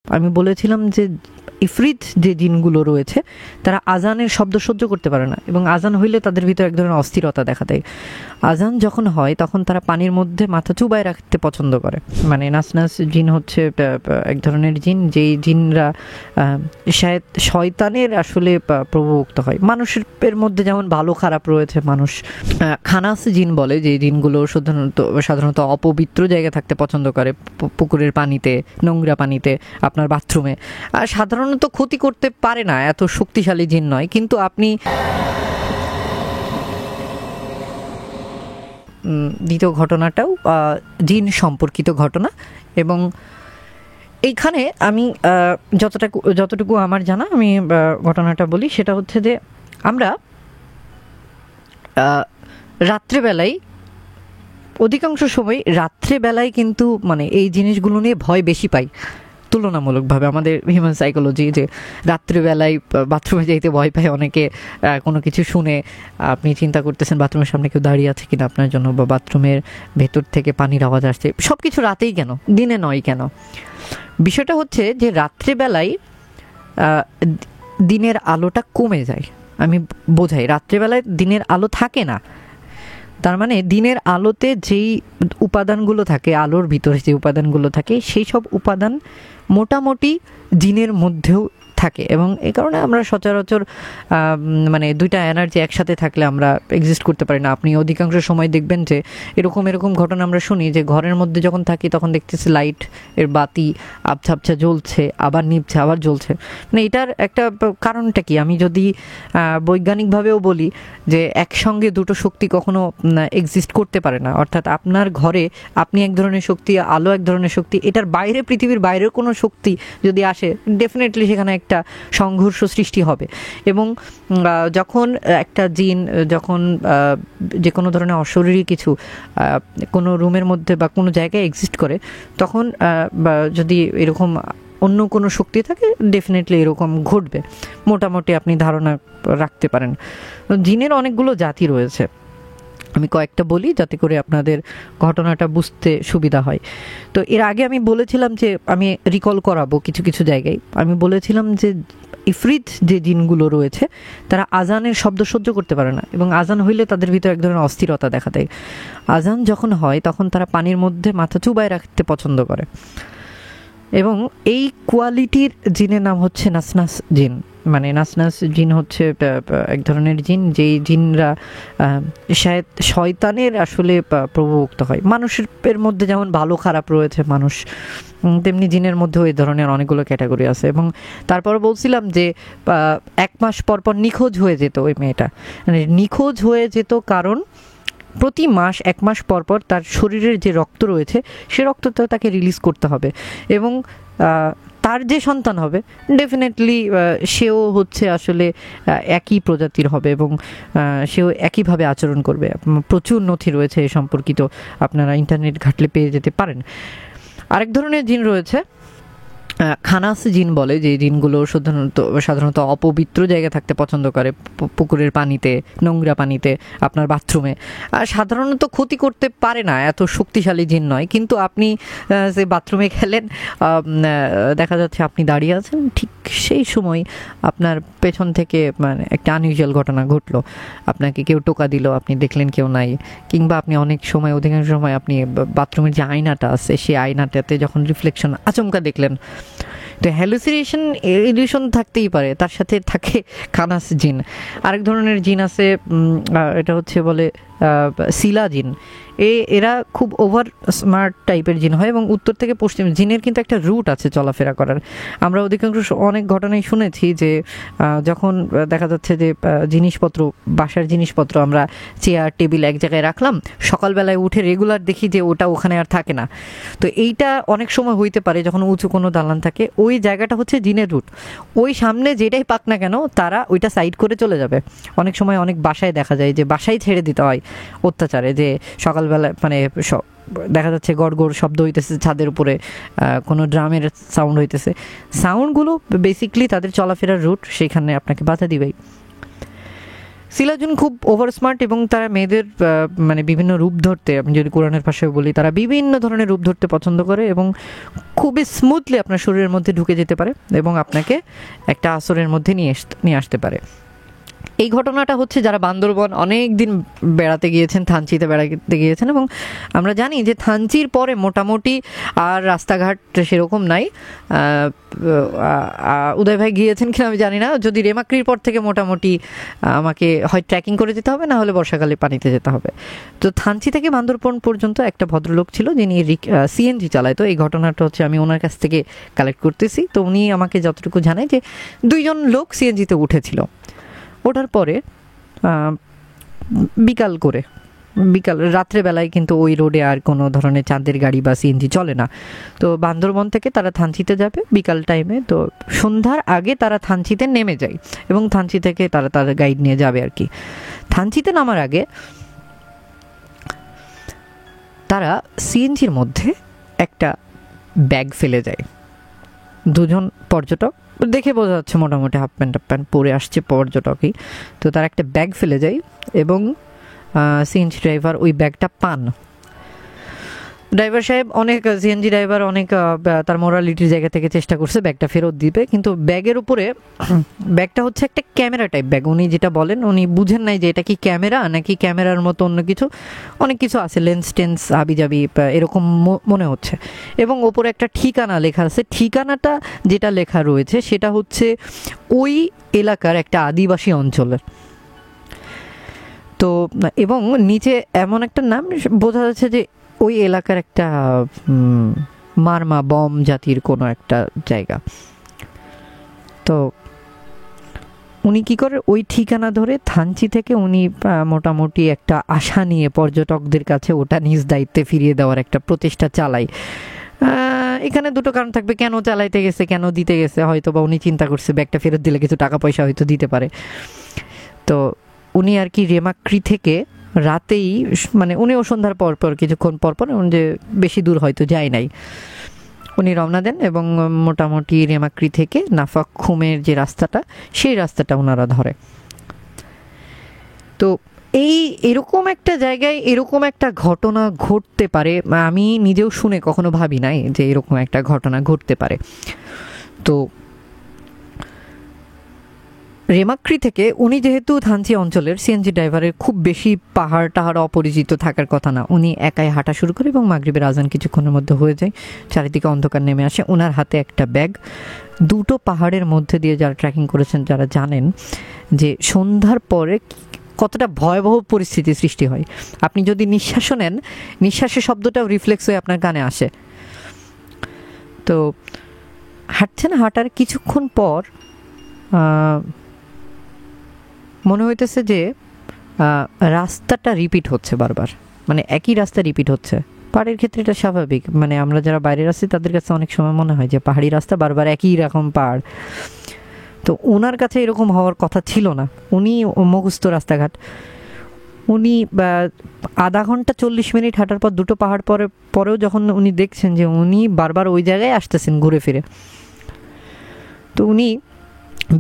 আমি বলেছিলাম যে ইফরিত যে জিনগুলো রয়েছে তারা আজানের শব্দ সহ্য করতে পারে না, এবং আজান হইলে তাদের ভিতরে এক ধরনের অস্থিরতা দেখা দেয়। আজান যখন হয় তখন তারা পানির মধ্যে মাথা চুবায় রাখতে পছন্দ করে। মানে নাসনাস জিন হচ্ছে এক ধরনের জিন, যেই জিনরা শয়তানের আসলে প্রভুভক্ত হয়। মানুষের মধ্যে যেমন ভালো খারাপ রয়েছে, মানুষ খানাস জিন বলে, যে জিনগুলো সাধারণত অপবিত্র জায়গায় থাকতে পছন্দ করে, পুকুরের পানিতে, নোংরা পানিতে, আপনার বাথরুমে। আর সাধারণত ক্ষতি করতে পারে না, এত শক্তিশালী জিন নয়। কিন্তু আপনি দ্বিতীয় ঘটনাটাও জিন সম্পর্কিত ঘটনা, এবং এইখানে আমি যতটুকু আমার জানা আমি ঘটনাটা বলি। সেটা হচ্ছে যে আমরা রাত্রেবেলায়, অধিকাংশ সময় রাত্রেবেলায় কিন্তু মানে এই জিনিসগুলো নিয়ে ভয় বেশি পাই তুলনামূলকভাবে। আমাদের হিউম্যান সাইকোলজি যে রাত্রিবেলায় বাথরুমে যাইতে ভয় পায় অনেকে। কোনো কিছু শুনে আপনি চিন্তা করতেছেন বাথরুমের সামনে কেউ দাঁড়িয়ে আছে কিনা আপনার জন্য, বা বাথরুমের ভেতর থেকে পানির আওয়াজ আসছে। সব কিছু রাতেই কেন, দিনে নয় কেন? বিষয়টা হচ্ছে যে রাত্রিবেলায় দিনের আলোটা কমে যায়। আমি বোঝাই, রাত্রিবেলায় দিনের আলো থাকে না, তার মানে দিনের আলোতে যেই উপাদানগুলো থাকে, আলোর ভিতরে যে উপাদানগুলো থাকে, সেই সব উপাদান মোটামুটি জিনের মধ্যেও থাকে। এবং এই কারণে আমরা সচরাচর মানে দুইটা এনার্জি একসাথে থাকলে আমরা এক্সিস্ট করতে পারি না। আপনি অধিকাংশ সময় দেখবেন যে এরকম ঘটনা আমরা শুনি যে ঘরের মধ্যে যখন থাকি তখন দেখতেছি লাইট এর বাতি আবছা আবছা জ্বলছে, আবার নিভছে, আবার জ্বলছে। মানে এটার একটা কারণটা কি? আমি যদি বৈজ্ঞানিকভাবেও বলি যে একসঙ্গে দুটো শক্তি কখনো এক্সিস্ট করতে পারে না। অর্থাৎ আপনার ঘরে আপনি এক ধরনের শক্তি, আলো এক ধরনের শক্তি, এটার বাইরে, পৃথিবীর বাইরের কোনো শক্তি যদি আসে, ডেফিনেটলি সেখানে একটা সংঘর্ষ সৃষ্টি হবে। এবং যখন একটা জিন যখন যে কোনো ধরনের অশরীরী কিছু কোনো রুমের মধ্যে বা কোনো জায়গায় এক্সিস্ট করে, তখন যদি এরকম অন্য কোনো শক্তি থাকে, ডেফিনেটলি এরকম ঘটবে, মোটামুটি আপনি ধারণা রাখতে পারেন। জিনের অনেকগুলো জাতি রয়েছে, আমি কয়েকটা বলি যাতে করে আপনাদের ঘটনাটা বুঝতে সুবিধা হয়। তো এর আগে আমি বলেছিলাম যে আমি রিকল করাবো কিছু কিছু জায়গায়। আমি বলেছিলাম যে ইফরিত যে জিনগুলো রয়েছে তারা আজানের শব্দ সহ্য করতে পারে না, এবং আজান হইলে তাদের ভিতরে এক ধরনের অস্থিরতা দেখা দেয়। আজান যখন হয় তখন তারা পানির মধ্যে মাথা চুবায় রাখতে পছন্দ করে, এবং এই কোয়ালিটির জিনের নাম হচ্ছে নাসনাস জিন। মানে নাসনাস জিন হচ্ছে এক ধরনের জিন, যেই জিনরা শয়তানের আসলে প্রভুভক্ত হয়। মানুষের মধ্যে যেমন ভালো খারাপ রয়েছে মানুষ, তেমনি জিনের মধ্যেও এই ধরনের অনেকগুলো ক্যাটাগরি আছে। এবং তারপর বলছিলাম যে 1 মাস পর নিখোঁজ হয়ে যেত ওই মেয়েটা। মানে নিখোঁজ হয়ে যেত কারণ প্রতি মাস 1 মাস পর তার শরীরের যে রক্ত রয়েছে সে রক্তটা তাকে রিলিজ করতে হবে, এবং তার যে সন্তান হবে ডেফিনেটলি সেও হচ্ছে আসলে একই প্রজাতির হবে, এবং সেও একইভাবে আচরণ করবে। প্রচুর নথি রয়েছে এ সম্পর্কিত, আপনারা ইন্টারনেট ঘাটলে পেয়ে যেতে পারেন। আরেক ধরনের জিন রয়েছে খানাস জিন বলে, যে জিনগুলো সাধারণত অপবিত্র জায়গায় থাকতে পছন্দ করে, পুকুরের পানিতে, নোংরা পানিতে, আপনার বাথরুমে। আর সাধারণত ক্ষতি করতে পারে না, এত শক্তিশালী জিন নয়। কিন্তু আপনি যে বাথরুমে গেলেন, দেখা যাচ্ছে আপনি দাঁড়িয়ে আছেন, ঠিক সেই সময় আপনার পেছন থেকে মানে একটা আনইউজুয়াল ঘটনা ঘটলো, আপনাকে কেউ টোকা দিল, আপনি দেখলেন কেউ নাই। কিংবা আপনি অধিকাংশ সময় আপনি বাথরুমের যে আয়নাটা আছে সেই আয়নাটাতে যখন রিফ্লেকশন আচমকা দেখলেন। তো হ্যালুসিনেশন, ইলিউশন থাকতেই পারে, তার সাথে থাকে খানাস জিন। আরেক ধরনের জিন আছে, এটা হচ্ছে বলে সিলা জিন। এরা খুব ওভার স্মার্ট টাইপের জিন হয়, এবং উত্তর থেকে পশ্চিম জিনের কিন্তু একটা রুট আছে চলাফেরা করার। আমরা অধিকাংশ অনেক ঘটনাই শুনেছি যে যখন দেখা যাচ্ছে যে বাসার জিনিসপত্র আমরা চেয়ার টেবিল এক জায়গায় রাখলাম, সকালবেলায় উঠে রেগুলার দেখি যে ওটা ওখানে আর থাকে না। তো এইটা অনেক সময় হইতে পারে যখন উঁচু কোনো দালান থাকে, ওই জায়গাটা হচ্ছে জিনের রুট। ওই সামনে যেটাই পাক না কেন তারা ওইটা সাইড করে চলে যাবে। অনেক সময় অনেক বাসায় দেখা যায় যে বাসায় ছেড়ে দিতে হয় অত্যাচারে, যে সকালবেলা মানে দেখা যাচ্ছে গড় শব্দ হইতেছে ছাদের উপরে, কোনো ড্রামের সাউন্ড হইতেছে। সাউন্ডগুলো বেসিকলি তাদের চলাফেরার রুট, সেখানে আপনাকে বাধা দিবেই। সিলাজুন খুব ওভার স্মার্ট এবং তারা মেয়েদের মানে বিভিন্ন রূপ ধরতে, আমি যদি কোরআনের ভাষায় বলি, তারা বিভিন্ন ধরনের রূপ ধরতে পছন্দ করে এবং খুবই স্মুথলি আপনার শরীরের মধ্যে ঢুকে যেতে পারে এবং আপনাকে একটা আসরের মধ্যে নিয়ে আসতে পারে। এই ঘটনাটা হচ্ছে যারা বান্দরবন অনেক দিন বেড়াতে গিয়েছেন, থানচিতে বেড়াতে গিয়েছেন, এবং আমরা জানি যে থানচির পরে মোটামুটি আর রাস্তাঘাট সেরকম নাই। উদয় ভাই গিয়েছেন কিনা আমি জানি না, যদি রেমাক্রির পর থেকে মোটামুটি আমাকে হয় ট্রেকিং করে যেতে হবে, না হলে বর্ষাকালে পানিতে যেতে হবে। তো থানচি থেকে বান্দরবন পর্যন্ত একটা ভদ্রলোক ছিল যিনি সিএনজি চালায়। তো এই ঘটনাটা হচ্ছে আমি ওনার কাছ থেকে কালেক্ট করতেছি। তো উনি আমাকে যতটুকু জানায় যে 2 জন লোক সিএনজিতে উঠেছিল। ওঠার পরে বিকাল রাত্রেবেলায় কিন্তু ওই রোডে আর কোনো ধরনের চাঁদের গাড়ি বা সিএনজি চলে না। তো বান্দরবন থেকে তারা থানচিতে যাবে বিকাল টাইমে। তো সন্ধ্যার আগে তারা থানচিতে নেমে যায় এবং থানচি থেকে তারা তাদের গাইড নিয়ে যাবে আর কি। থানচিতে নামার আগে তারা সিএনজির মধ্যে একটা ব্যাগ ফেলে যায়। 2 জন পর্যটক, দেখে বোঝা যাচ্ছে মোটামুটি হাফ প্যান্ট পরে আসছে পর্যটকই। তো তার একটা ব্যাগ ফেলে যায় এবং সিএনজি ড্রাইভার ওই ব্যাগটা পান। ড্রাইভার সাহেব সিএনজি ড্রাইভার অনেক তার মোরালিটির জায়গা থেকে চেষ্টা করছে ব্যাগটা ফেরত দিবে, কিন্তু ব্যাগের উপরে ব্যাগটা হচ্ছে একটা ক্যামেরা টাইপ ব্যাগ। উনি যেটা বলেন, উনি বুঝেন নাই যে এটা কি ক্যামেরা নাকি ক্যামেরার মতো অন্য কিছু, অনেক কিছু আছে, লেন্স টেন্স হাবিজাবি এরকম মনে হচ্ছে। এবং ওপরে একটা ঠিকানা লেখা আছে। ঠিকানাটা যেটা লেখা রয়েছে সেটা হচ্ছে ওই এলাকার একটা আদিবাসী অঞ্চলের। তো এবং নিচে এমন একটা নাম, বোঝা যাচ্ছে যে ওই এলাকার একটা মারমা বম জাতির কোনো একটা জায়গা। তো উনি কি করে, ওই ঠিকানা ধরে থানচি থেকে উনি মোটামুটি একটা আশা নিয়ে পর্যটকদের কাছে ওটা নিজ দায়িত্বে ফিরিয়ে দেওয়ার একটা প্রচেষ্টা চালায়। এখানে 2টো কারণ থাকবে, কেন চালাইতে গেছে, কেন দিতে গেছে। হয়তো বা উনি চিন্তা করছে ব্যাগটা ফেরত দিলে কিছু টাকা পয়সা হয়তো দিতে পারে। তো উনি আর কি রেমাক্রি থেকে রাতেই, মানে উনিও সন্ধ্যার পর কিছুক্ষণ পর যে বেশি দূর হয়তো যায় নাই, উনি রওনা দেন এবং মোটামুটি রেমাক্রি থেকে নাফাখুমের যে রাস্তাটা, সেই রাস্তাটা ওনারা ধরে। তো এরকম একটা জায়গায় এরকম একটা ঘটনা ঘটতে পারে, আমি নিজেও শুনে কখনো ভাবি নাই যে এরকম একটা ঘটনা ঘটতে পারে। তো রেমাক্রি থেকে উনি যেহেতু থানচি অঞ্চলের, সিএনজি ড্রাইভারের খুব বেশি পাহাড় টাহাড় অপরিচিত থাকার কথা না। উনি একাই হাঁটা শুরু করে এবং মাগরিবের আজান কিছুক্ষণের মধ্যে হয়ে যায়, চারিদিকে অন্ধকার নেমে আসে। ওনার হাতে একটা ব্যাগ। 2টো পাহাড়ের মধ্যে দিয়ে যারা ট্রেকিং করেছেন যারা জানেন যে সন্ধ্যার পরে কতটা ভয়াবহ পরিস্থিতি সৃষ্টি হয়। আপনি যদি নিঃশ্বাসও নেন, নিঃশ্বাসের শব্দটাও রিফ্লেক্স হয়ে আপনার কানে আসে। তো হাঁটার কিছুক্ষণ পর মনে হইতেছে যে রাস্তাটা রিপিট হচ্ছে বারবার, মানে একই রাস্তা রিপিট হচ্ছে। পাহাড়ের ক্ষেত্রে এটা স্বাভাবিক, মানে আমরা যারা বাইরের আছি তাদের কাছে অনেক সময় মনে হয় যে পাহাড়ি রাস্তা বারবার একই রকম পাহাড়। তো ওনার কাছে এরকম হওয়ার কথা ছিল না। উনি মুখস্থ রাস্তাঘাট, উনি আধা ঘন্টা 40 মিনিট হাঁটার পর 2টো পাহাড় পরেও যখন উনি দেখছেন যে উনি বারবার ওই জায়গায় আসতেছেন ঘুরে ফিরে, তো উনি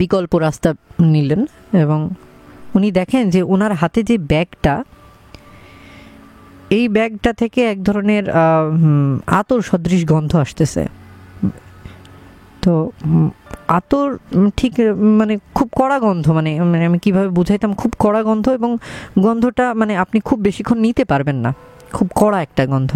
বিকল্প রাস্তা নিলেন এবং উনি দেখেন যে ওনার হাতে যে ব্যাগটা, এই ব্যাগটা থেকে এক ধরনের আতর সদৃশ গন্ধ আসতেছে। তো আতর ঠিক মানে খুব কড়া গন্ধ, মানে আমি কিভাবে বুঝাইতাম, খুব কড়া গন্ধ এবং গন্ধটা মানে আপনি খুব বেশিক্ষণ নিতে পারবেন না, খুব কড়া একটা গন্ধ।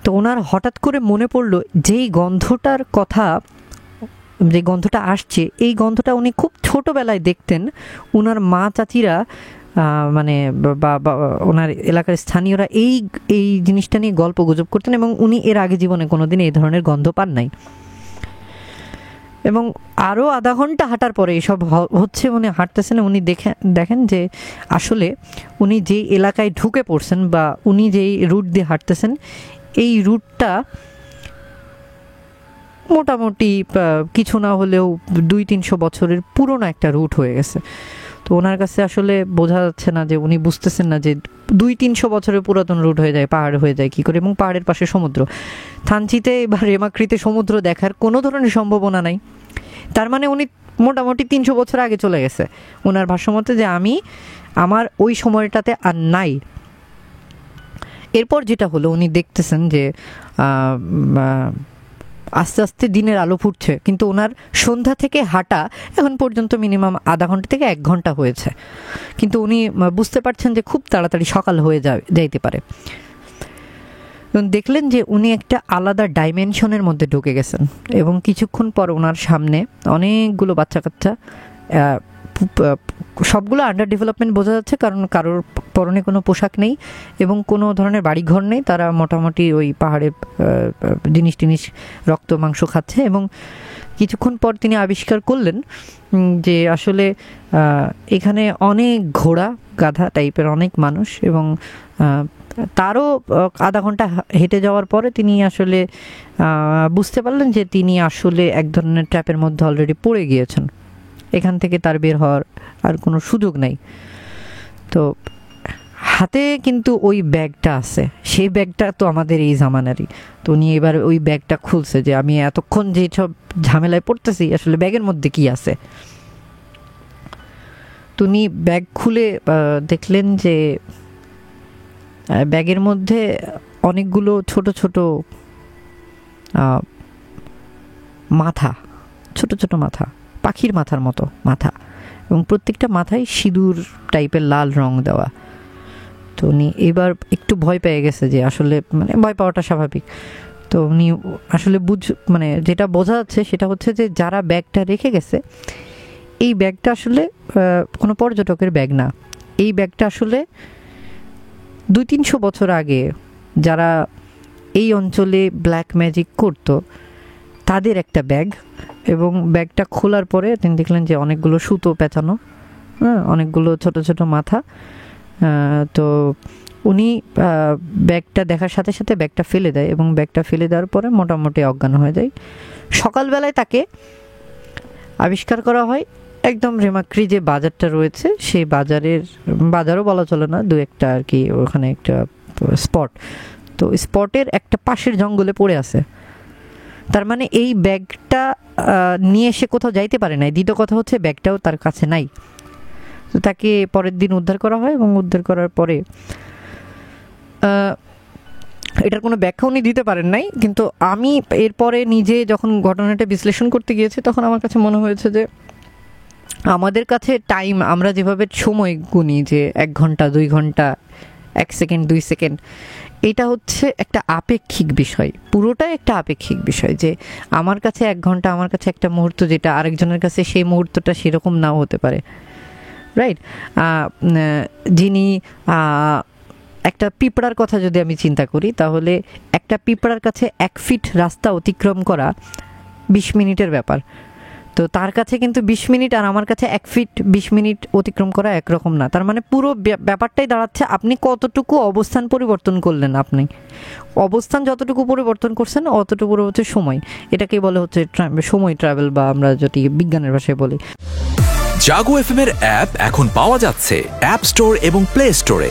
তো ওনার হঠাৎ করে মনে পড়লো যেই গন্ধটার কথা, যে গন্ধটা আসছে, এই গন্ধটা উনি খুব ছোটবেলায় দেখতেন। ওনার মা চাচিরা মানে বা ওনার এলাকার স্থানীয়রা এই জিনিসটা নিয়ে গল্প গুজব করতেন এবং উনি এর আগে জীবনে কোনোদিন এই ধরনের গন্ধ পান নাই। এবং আরও আধা ঘন্টা হাঁটার পরে এসব হচ্ছে, উনি হাঁটতেছেন, উনি দেখেন যে আসলে উনি যেই এলাকায় ঢুকে পড়ছেন বা উনি যেই রুট দিয়ে হাঁটতেছেন, এই রুটটা মোটামুটি কিছু না হলেও 200-300 বছরের পুরনো একটা রুট হয়ে গেছে। তো ওনার কাছে আসলে বোঝা যাচ্ছে না, যে উনি বুঝতেছেন না যে 200-300 বছরের পুরাতন রুট হয়ে যায়, পাহাড় হয়ে যায় কী করে, এবং পাহাড়ের পাশে সমুদ্র। থানচিতে বা রেমাক্রিতে সমুদ্র দেখার কোনো ধরনের সম্ভাবনা নাই। তার মানে উনি মোটামুটি 300 বছর আগে চলে গেছে ওনার ভাষ্যমতে, যে আমি আমার ওই সময়টাতে আর নাই। এরপর যেটা হলো, উনি দেখতেছেন যে আস্তে আস্তে দিনের আলো ফুটছে, কিন্তু ওনার সন্ধ্যা থেকে হাঁটা এখন পর্যন্ত মিনিমাম আধা ঘন্টা থেকে 1 ঘন্টা হয়েছে, কিন্তু উনি বুঝতে পারছেন যে খুব তাড়াতাড়ি সকাল হয়ে যাইতে পারে। দেখলেন যে উনি একটা আলাদা ডাইমেনশনের মধ্যে ঢুকে গেছেন, এবং কিছুক্ষণ পর ওনার সামনে অনেকগুলো বাচ্চা কাচ্চা, সবগুলো আন্ডার ডেভেলপমেন্ট বোঝা যাচ্ছে, কারণ কারোর পরনে কোনো পোশাক নেই এবং কোনো ধরনের বাড়িঘর নেই, তারা মোটামুটি ওই পাহাড়ে জিনিস রক্ত মাংস খাচ্ছে। এবং কিছুক্ষণ পর তিনি আবিষ্কার করলেন যে আসলে এখানে অনেক ঘোড়া গাধা টাইপের অনেক মানুষ, এবং তারও আধা ঘন্টা হেঁটে যাওয়ার পরে তিনি আসলে বুঝতে পারলেন যে তিনি আসলে এক ধরনের ট্র্যাপের মধ্যে অলরেডি পড়ে গিয়েছেন, এখান থেকে তার বের হওয়ার আর কোনো সুযোগ নাই। তো হাতে কিন্তু ওই ব্যাগটা আছে, সেই ব্যাগটা তো আমাদের এই জামানারই। তো উনি এবার ওই ব্যাগটা খুলছে, যে আমি এতক্ষণ যেসব ঝামেলায় পড়তেছি আসলে ব্যাগের মধ্যে কি আছে। তো উনি ব্যাগ খুলে দেখলেন যে ব্যাগের মধ্যে অনেকগুলো ছোট ছোট মাথা, ছোট ছোট মাথা, পাখির মাথার মতো মাথা, এবং প্রত্যেকটা মাথায় সিঁদুর টাইপের লাল রং দেওয়া। তো উনি এবার একটু ভয় পেয়ে গেছে, যে আসলে মানে ভয় পাওয়াটা স্বাভাবিক। তো উনি আসলে মানে যেটা বোঝা যাচ্ছে সেটা হচ্ছে যে যারা ব্যাগটা রেখে গেছে, এই ব্যাগটা আসলে কোনো পর্যটকের ব্যাগ না। এই ব্যাগটা আসলে 200-300 বছর আগে যারা এই অঞ্চলে ব্ল্যাক ম্যাজিক করতো তাদের একটা ব্যাগ। এবং ব্যাগটা খোলার পরে তিনি দেখলেন যে অনেকগুলো সুতো পেঁচানো, অনেকগুলো ছোট ছোট মাথা। তো উনি ব্যাগটা দেখার সাথে সাথে ব্যাগটা ফেলে দেয়, এবং ব্যাগটা ফেলে দেওয়ার পরে মোটামুটি অজ্ঞান হয়ে যায়। সকালবেলায় তাকে আবিষ্কার করা হয় একদম রেমাক্রি যে বাজারটা রয়েছে, সেই বাজারও বলা চলে না, দু একটা আর কি, ওখানে একটা স্পট। তো স্পটের একটা পাশের জঙ্গলে পড়ে আছে। তার মানে এই ব্যাগটা নিয়ে সে কোথাও যাইতে পারে নাই। দ্বিতীয় কথা হচ্ছে ব্যাগটাও তার কাছে নাই। তো তাকে পরের দিন উদ্ধার করা হয়, এবং উদ্ধার করার পরে এটার কোনো ব্যাখ্যা উনি দিতে পারেন নাই। কিন্তু আমি এরপরে নিজে যখন ঘটনাটা বিশ্লেষণ করতে গিয়েছি, তখন আমার কাছে মনে হয়েছে যে আমাদের কাছে টাইম, আমরা যেভাবে সময় গুনি যে 1 ঘন্টা 2 ঘন্টা 1 সেকেন্ড 2 সেকেন্ড, এটা হচ্ছে একটা আপেক্ষিক বিষয়, পুরোটাই একটা আপেক্ষিক বিষয়। যে আমার কাছে 1 ঘন্টা, আমার কাছে একটা মুহূর্ত, যেটা আরেকজনের কাছে সেই মুহূর্তটা সেরকম নাও হতে পারে, রাইট? যিনি একটা পিঁপড়ার কথা যদি আমি চিন্তা করি, তাহলে একটা পিঁপড়ার কাছে 1 ফিট রাস্তা অতিক্রম করা 20 মিনিটের ব্যাপার। তো তার কাছে কিন্তু 20 মিনিট, আর আমার কাছে 1 ফিট 20 মিনিট অতিক্রম করা একরকম না। তার মানে পুরো ব্যাপারটাই দাঁড়াচ্ছে আপনি কতটুকু অবস্থান পরিবর্তন করলেন। আপনি অবস্থান যতটুকু পরিবর্তন করছেন অতটুকু হচ্ছে সময়। এটাকেই বলে হচ্ছে সময় ট্রাভেল, বা আমরা যদি বিজ্ঞানের ভাষায় বলি। জাগো এফএম এর অ্যাপ এখন পাওয়া যাচ্ছে অ্যাপ স্টোর এবং প্লে স্টোরে।